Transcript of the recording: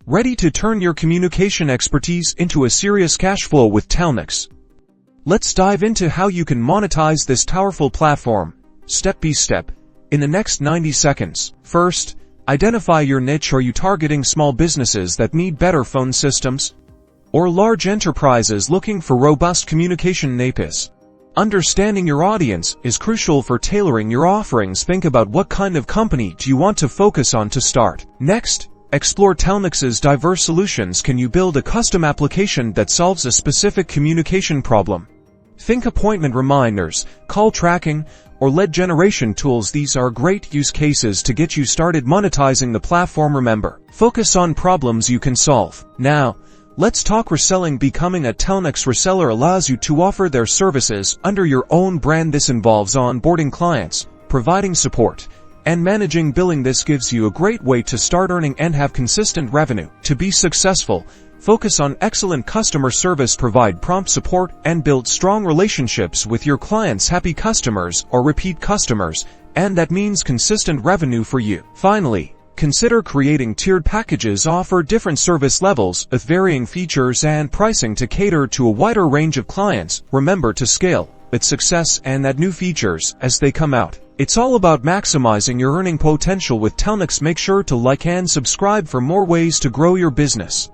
Ready to turn your communication expertise into a serious cash flow with Telnyx? Let's dive into how you can monetize this powerful platform, step by step, in the next 90 seconds. First, identify your niche. Are you targeting small businesses that need better phone systems? Or large enterprises looking for robust communication APIs? Understanding your audience is crucial for tailoring your offerings. Think about what kind of company do you want to focus on to start. Next, explore Telnyx's diverse solutions. Can you build a custom application that solves a specific communication problem? Think appointment reminders, call tracking, or lead generation tools. These are great use cases to get you started monetizing the platform. Remember, focus on problems you can solve. Now, let's talk reselling. Becoming a Telnyx reseller allows you to offer their services under your own brand. This involves onboarding clients, providing support, and managing billing. This gives you a great way to start earning and have consistent revenue. To be successful, focus on excellent customer service, provide prompt support, and build strong relationships with your clients. Happy customers or repeat customers, and that means consistent revenue for you. Finally, consider creating tiered packages. Offer different service levels with varying features and pricing to cater to a wider range of clients. Remember to scale with success and add new features as they come out. It's all about maximizing your earning potential with Telnyx. Make sure to like and subscribe for more ways to grow your business.